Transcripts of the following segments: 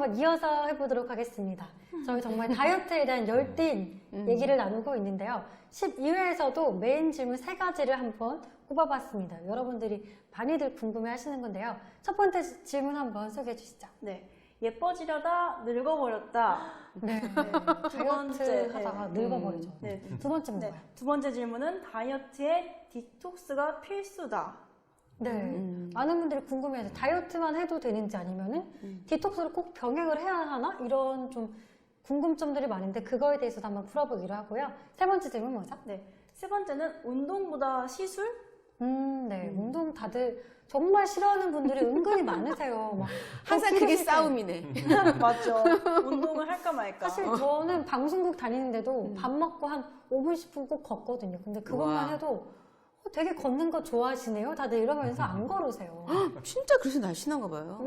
한번 이어서 해보도록 하겠습니다. 저희 정말 다이어트에 대한 열띤 얘기를 나누고 있는데요. 12회에서도 메인 질문 3가지를 한번 꼽아봤습니다. 여러분들이 많이들 궁금해 하시는 건데요. 첫 번째 질문 한번 소개해 주시죠. 네. 예뻐지려다 늙어버렸다. 네. 두 번째, 다이어트 하다가 늙어버리죠. 네. 두 번째는 네. 뭐예요? 두 번째 질문은 다이어트에 디톡스가 필수다. 네. 많은 분들이 궁금해해서 다이어트만 해도 되는지 아니면은 디톡스를 꼭 병행을 해야 하나? 이런 좀 궁금점들이 많은데 그거에 대해서도 한번 풀어보기로 하고요. 세 번째 질문 뭐죠? 네. 세 번째는 운동보다 시술? 네. 운동 다들 정말 싫어하는 분들이 은근히 많으세요. 막 항상 더 그게 피로실 때. 싸움이네. 맞죠. 운동을 할까 말까. 사실 저는 방송국 다니는데도 밥 먹고 한 5분, 10분 꼭 걷거든요. 근데 그것만 와. 해도 되게 걷는 거 좋아하시네요. 다들 이러면서 안 걸으세요. 진짜 그래서 날씬한가 봐요.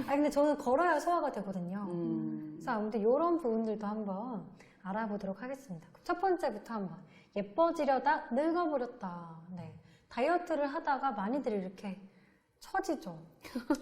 아니 근데 저는 걸어야 소화가 되거든요. 음. 그래서 아무튼 이런 부분들도 한번 알아보도록 하겠습니다. 첫 번째부터 한번 예뻐지려다 늙어버렸다. 네. 다이어트를 하다가 많이들 이렇게 처지죠.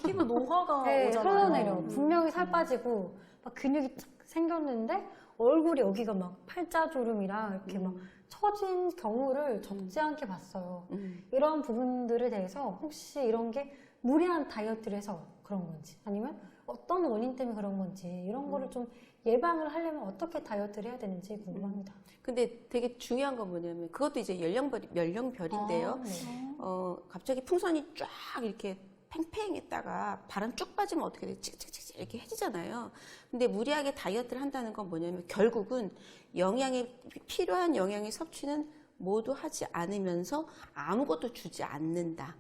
피부 노화가 네, 오잖아요. 흘러내려. 분명히 살 빠지고 막 근육이 쫙 생겼는데 얼굴이 여기가 막 팔자주름이랑 이렇게 막 처진 경우를 적지 않게 봤어요. 이런 부분들에 대해서 혹시 이런 게 무리한 다이어트를 해서 그런 건지 아니면 어떤 원인 때문에 그런 건지 이런 거를 좀 예방을 하려면 어떻게 다이어트를 해야 되는지 궁금합니다. 근데 되게 중요한 건 뭐냐면 그것도 이제 연령별인데요. 아, 네. 갑자기 풍선이 쫙 이렇게 팽팽했다가 바람 쭉 빠지면 어떻게 돼? 칙칙칙 이렇게 해지잖아요. 근데 무리하게 다이어트를 한다는 건 뭐냐면 결국은 필요한 영양의 섭취는 모두 하지 않으면서 아무것도 주지 않는다.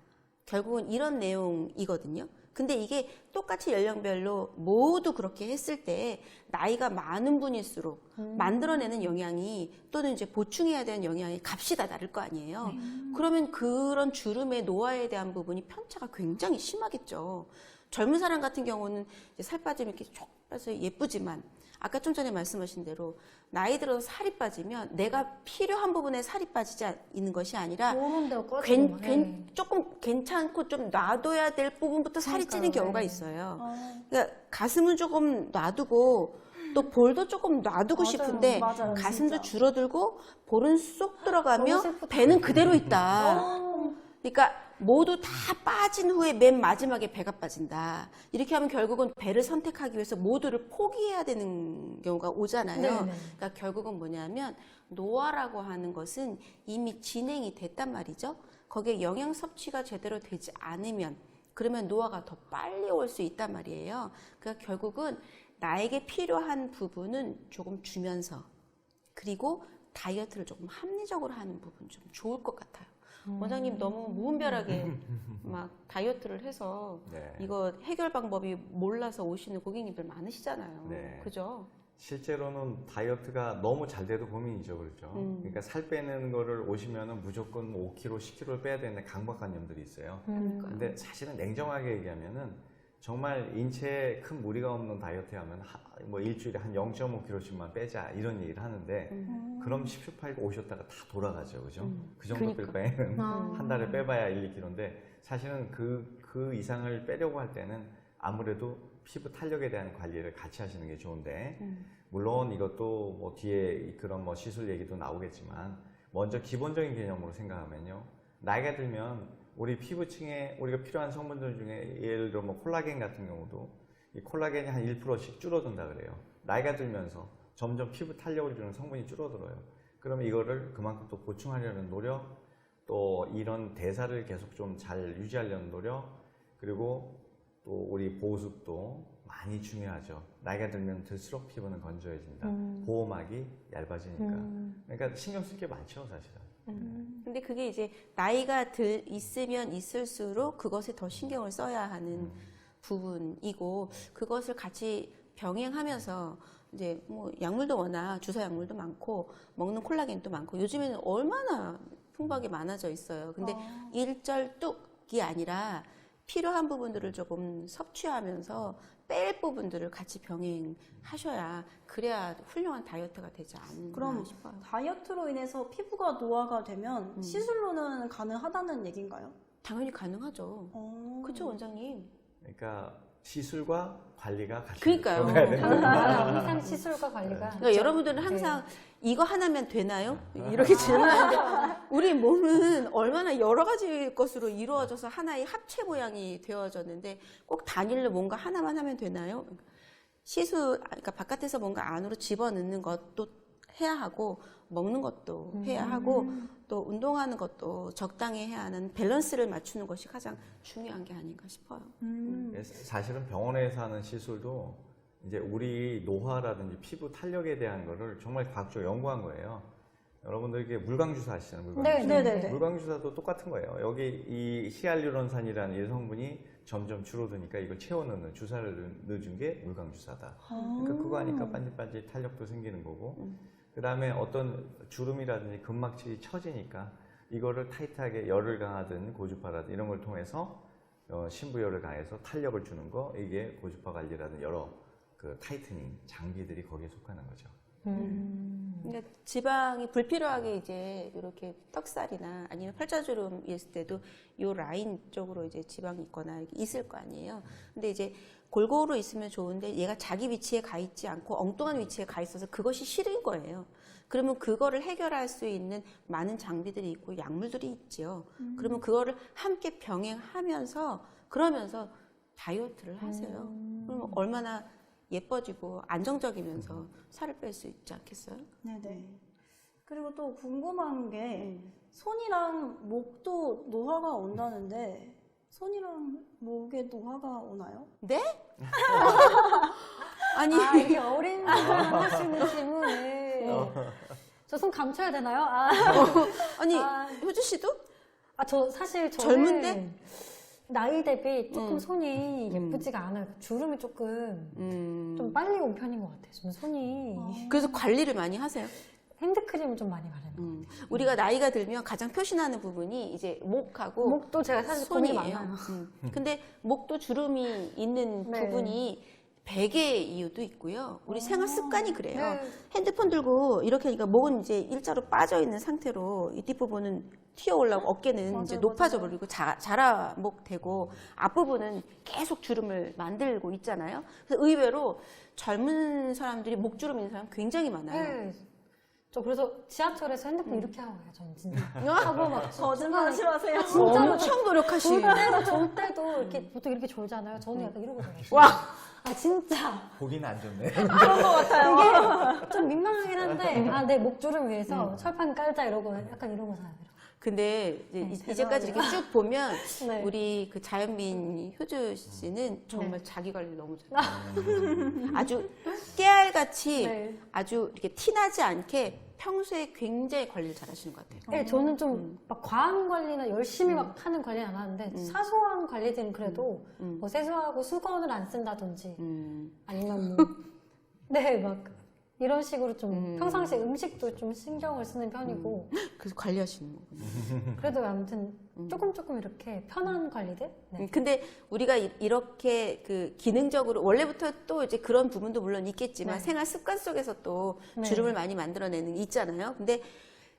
결국은 이런 내용이거든요. 근데 이게 똑같이 연령별로 모두 그렇게 했을 때 나이가 많은 분일수록 만들어내는 영양이 또는 이제 보충해야 되는 영양의 값이 다 다를 거 아니에요. 그러면 그런 주름의 노화에 대한 부분이 편차가 굉장히 심하겠죠. 젊은 사람 같은 경우는 이제 살 빠지면 이렇게 쭉 빠서 예쁘지만 아까 좀 전에 말씀하신 대로 나이 들어서 살이 빠지면 내가 필요한 부분에 살이 빠지지 있는 것이 아니라 모르는 데가 꺼지고 조금 괜찮고 좀 놔둬야 될 부분부터 살이 찌는 경우가 네. 있어요. 그러니까 가슴은 조금 놔두고 또 볼도 조금 놔두고 맞아요. 싶은데 맞아요, 가슴도 진짜. 줄어들고 볼은 쏙 너무 들어가며 슬프다. 배는 그대로 있다. 그러니까 모두 다 빠진 후에 맨 마지막에 배가 빠진다. 이렇게 하면 결국은 배를 선택하기 위해서 모두를 포기해야 되는 경우가 오잖아요. 네네. 그러니까 결국은 뭐냐면 노화라고 하는 것은 이미 진행이 됐단 말이죠. 거기에 영양 섭취가 제대로 되지 않으면 그러면 노화가 더 빨리 올 수 있단 말이에요. 그러니까 결국은 나에게 필요한 부분은 조금 주면서 그리고 다이어트를 조금 합리적으로 하는 부분 좀 좋을 것 같아요. 원장님 너무 무분별하게 막 다이어트를 해서 네. 이거 해결 방법이 몰라서 오시는 고객님들 많으시잖아요. 네. 그죠? 실제로는 다이어트가 너무 잘 돼도 고민이죠, 그렇죠? 그러니까 살 빼는 거를 오시면은 무조건 5kg, 10kg를 빼야 되는 강박관념들이 있어요. 근데 사실은 냉정하게 얘기하면은 정말 인체에 큰 무리가 없는 다이어트 하면 뭐 일주일에 한 0.5kg씩만 빼자 이런 얘기를 하는데 그럼 10주 팔고 오셨다가 다 돌아가죠, 그죠? 그 정도 뺄 바에는 한 달에 빼봐야 1, 2kg인데 사실은 그 이상을 빼려고 할 때는 아무래도 피부 탄력에 대한 관리를 같이 하시는 게 좋은데 물론 이것도 뭐 뒤에 그런 뭐 시술 얘기도 나오겠지만 먼저 기본적인 개념으로 생각하면요, 나이가 들면 우리 피부층에 우리가 필요한 성분들 중에 예를 들어 뭐 콜라겐 같은 경우도 이 콜라겐이 한 1%씩 줄어든다 그래요. 나이가 들면서 점점 피부 탄력을 주는 성분이 줄어들어요. 그러면 이거를 그만큼 또 보충하려는 노력, 또 이런 대사를 계속 좀 잘 유지하려는 노력, 그리고 또 우리 보습도 많이 중요하죠. 나이가 들면 들수록 피부는 건조해진다. 보호막이 얇아지니까. 그러니까 신경 쓸 게 많죠, 사실은. 근데 그게 이제 나이가 있으면 있을수록 그것에 더 신경을 써야 하는 부분이고 그것을 같이 병행하면서 이제 뭐 약물도 워낙 주사 약물도 많고 먹는 콜라겐도 많고 요즘에는 얼마나 풍부하게 많아져 있어요. 근데 일절뚝이 아니라 필요한 부분들을 조금 섭취하면서 뺄 부분들을 같이 병행하셔야 그래야 훌륭한 다이어트가 되지 않나 그럼 싶어요. 다이어트로 인해서 피부가 노화가 되면 시술로는 가능하다는 얘기인가요? 당연히 가능하죠. 그렇죠, 원장님? 그러니까 시술과 관리가 같이 그러니까요. 들어가야 되는 거예요. 항상 시술과 관리가. 그러니까 여러분들은 항상 이거 하나면 되나요? 이렇게 질문하는데 우리 몸은 얼마나 여러 가지 것으로 이루어져서 하나의 합체 모양이 되어졌는데 꼭 단일로 뭔가 하나만 하면 되나요? 시술, 그러니까 바깥에서 뭔가 안으로 집어넣는 것도 해야 하고 먹는 것도 해야 하고 또 운동하는 것도 적당히 해야 하는 밸런스를 맞추는 것이 가장 중요한 게 아닌가 싶어요. 사실은 병원에서 하는 시술도 이제 우리 노화라든지 피부 탄력에 대한 거를 정말 과학적으로 연구한 거예요. 여러분들 물광 주사 아시잖아요. 물광 주사. 네네네. 물광 주사도 똑같은 거예요. 여기 이 히알루론산이라는 이 성분이 점점 줄어드니까 이걸 채워넣는 주사를 넣어준 게 물광 주사다. 그러니까 그거 하니까 반질반질 탄력도 생기는 거고. 그다음에 어떤 주름이라든지 근막질이 처지니까 이거를 타이트하게 열을 가하든 고주파라든 이런 걸 통해서 신부열을 가해서 탄력을 주는 거, 이게 고주파 관리라든 여러 그 타이트닝 장비들이 거기에 속하는 거죠. 그러니까 지방이 불필요하게 이제 이렇게 떡살이나 아니면 팔자주름 있을 때도 이 라인 쪽으로 이제 지방이 있거나 이렇게 있을 거 아니에요. 근데 이제 골고루 있으면 좋은데 얘가 자기 위치에 가 있지 않고 엉뚱한 위치에 가 있어서 그것이 싫은 거예요. 그러면 그거를 해결할 수 있는 많은 장비들이 있고 약물들이 있죠. 그러면 그거를 함께 병행하면서 그러면서 다이어트를 하세요. 그러면 얼마나 예뻐지고 안정적이면서 살을 뺄 수 있지 않겠어요? 네네. 그리고 또 궁금한 게 손이랑 목도 노화가 온다는데 손이랑 목에 노화가 오나요? 네? 아니 이렇게 어린 분들 하시는 질문을 저 손 감춰야 되나요? 아니 효주 씨도? 저 사실 저는 젊은데? 나이 대비 조금 손이 예쁘지가 않아요. 주름이 조금 좀 빨리 온 편인 것 같아요. 저는 손이 그래서 관리를 많이 하세요. 핸드크림을 좀 많이 바르는 것 같아요. 우리가 나이가 들면 가장 표시나는 부분이 이제 목하고 목도 제가 사실 고민이 손이에요. 많아요. 근데 목도 주름이 있는 네. 부분이 베개의 이유도 있고요. 우리 생활 습관이 그래요. 네. 핸드폰 들고 이렇게 하니까 목은 이제 일자로 빠져 있는 상태로 이 뒷부분은 튀어 올라오고 어깨는 맞아요, 이제 높아져 맞아요. 버리고 자라목 되고 앞부분은 계속 주름을 만들고 있잖아요. 그래서 의외로 젊은 사람들이 목주름 있는 사람 굉장히 많아요. 네. 저 그래서 지하철에서 핸드폰 이렇게 하고 가요. 저는 진짜 하고 막 거짓말 하지 마세요. 진짜로 엄청 노력하시고. 졸 때도 이렇게 보통 이렇게 졸잖아요. 저는 약간 이러고 자요. 와, 진짜 보기는 안 좋네. 이게 좀 민망하긴 한데 내 목주름 위해서 철판 깔자 이러고 약간 이러고 자요. 근데 이제까지 이렇게 쭉 보면 네. 우리 그 자연민 효주 씨는 정말 자기 관리 너무 잘해요. 아주 깨알같이 네. 아주 이렇게 티나지 않게 평소에 굉장히 관리를 잘하시는 것 같아요. 네, 저는 좀 막 과한 관리나 열심히 막 하는 관리는 안 하는데 사소한 관리들은 그래도 뭐 세수하고 수건을 안 쓴다든지 아니면 뭐 네, 막 이런 식으로 좀 평상시 음식도 좀 신경을 쓰는 편이고 그래서 관리하시는 거군요. 그래도 아무튼 조금 이렇게 편한 관리들? 네. 근데 우리가 이렇게 그 기능적으로 원래부터 또 이제 그런 부분도 물론 있겠지만 네. 생활 습관 속에서 또 네. 주름을 많이 만들어내는 게 있잖아요. 근데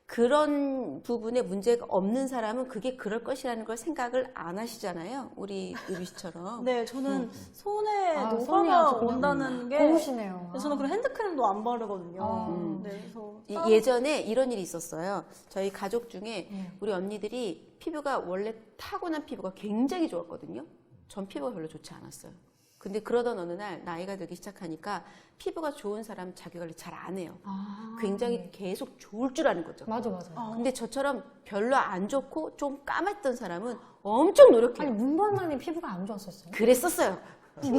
그런 부분에 문제가 없는 사람은 그게 그럴 것이라는 걸 생각을 안 하시잖아요. 우리 의비 씨처럼. 네, 저는 손에 손이 노화가 아주 그냥 온다는 게 고우시네요. 저는 그런 핸드크림도 안 바르거든요. 아. 네, 그래서 예전에 이런 일이 있었어요. 저희 가족 중에 네. 우리 언니들이 피부가 원래 타고난 피부가 굉장히 좋았거든요. 전 피부가 별로 좋지 않았어요. 근데 그러던 어느 날 나이가 들기 시작하니까 피부가 좋은 사람 자기 관리 잘 안 해요. 굉장히 네. 계속 좋을 줄 아는 거죠. 맞아요. 근데 저처럼 별로 안 좋고 좀 까맸던 사람은 엄청 노력해요. 아니 문반장님 피부가 안 좋았었어요. 그랬었어요.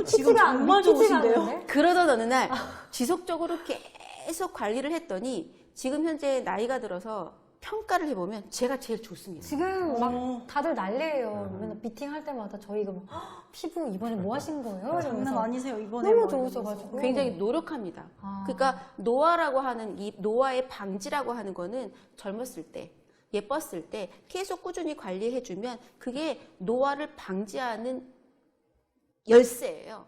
지금 정말 좋으신데요? 그러던 어느 날 지속적으로 계속 관리를 했더니 지금 현재 나이가 들어서 평가를 해보면 제가 제일 좋습니다. 지금 막 다들 난리예요. 맨날 미팅 할 때마다 저희가 막 "헉, 피부 이번에 뭐 하신 거예요? 장난 이러면서 아니세요 이번에 너무 막 좋으셔가지고. 굉장히 노력합니다. 아. 그러니까 노화라고 하는 이 노화의 방지라고 하는 거는 젊었을 때, 예뻤을 때 계속 꾸준히 관리해주면 그게 노화를 방지하는 열쇠예요.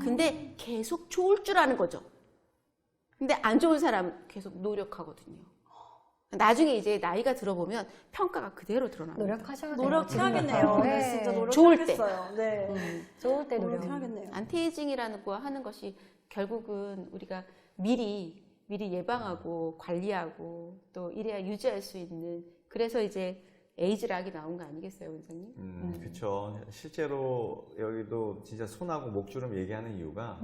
근데 계속 좋을 줄 아는 거죠. 근데 안 좋은 사람은 계속 노력하거든요. 나중에 이제 나이가 들어보면 평가가 그대로 드러납니다. 노력하셔야 돼요. 노력해야겠네요. 지금부터. 네, 진짜 좋을 때. 노력하겠어요. 네. 좋을 때 노력. 노력해야겠네요. 안티에이징이라는 거 하는 것이 결국은 우리가 미리 예방하고 관리하고 또 이래야 유지할 수 있는, 그래서 이제 에이즈락이 나온 거 아니겠어요, 원장님? 그렇죠. 실제로 여기도 진짜 손하고 목주름 얘기하는 이유가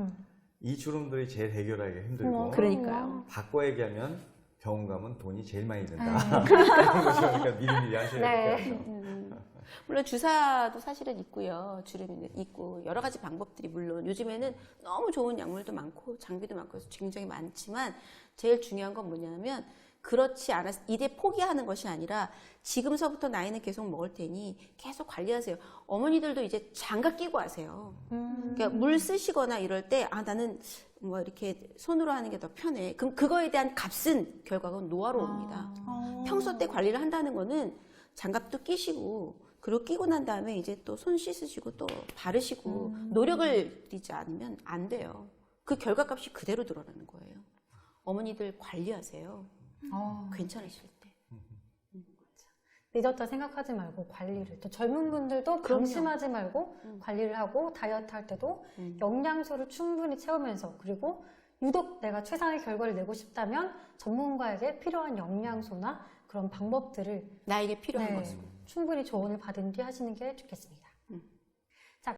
이 주름들이 제일 해결하기가 힘들고 그러니까요. 바꿔 얘기하면 병원 가면 돈이 제일 많이 든다. 그런 것이니까 미리미리 하셔야 네. 돼요. 물론 주사도 사실은 있고요. 주름이 있고 여러 가지 방법들이 물론 요즘에는 너무 좋은 약물도 많고 장비도 많고 해서 굉장히 많지만 제일 중요한 건 뭐냐면 그렇지 않아서 이제 포기하는 것이 아니라 지금서부터 나이는 계속 먹을 테니 계속 관리하세요. 어머니들도 이제 장갑 끼고 하세요. 그러니까 물 쓰시거나 이럴 때 나는 뭐 이렇게 손으로 하는 게 더 편해. 그럼 그거에 대한 값은 결과는 노화로 옵니다. 평소 때 관리를 한다는 거는 장갑도 끼시고 그리고 끼고 난 다음에 이제 또 손 씻으시고 또 바르시고 노력을 들이지 않으면 안 돼요. 그 결과값이 그대로 드러나는 거예요. 어머니들 관리하세요. 괜찮으실 때. 늦었다 생각하지 말고 관리를, 또 젊은 분들도 그럼요. 방심하지 말고 관리를 하고 다이어트 할 때도 영양소를 충분히 채우면서, 그리고 유독 내가 최상의 결과를 내고 싶다면 전문가에게 필요한 영양소나 그런 방법들을 나에게 필요한 네, 것으로. 충분히 조언을 받은 뒤 하시는 게 좋겠습니다.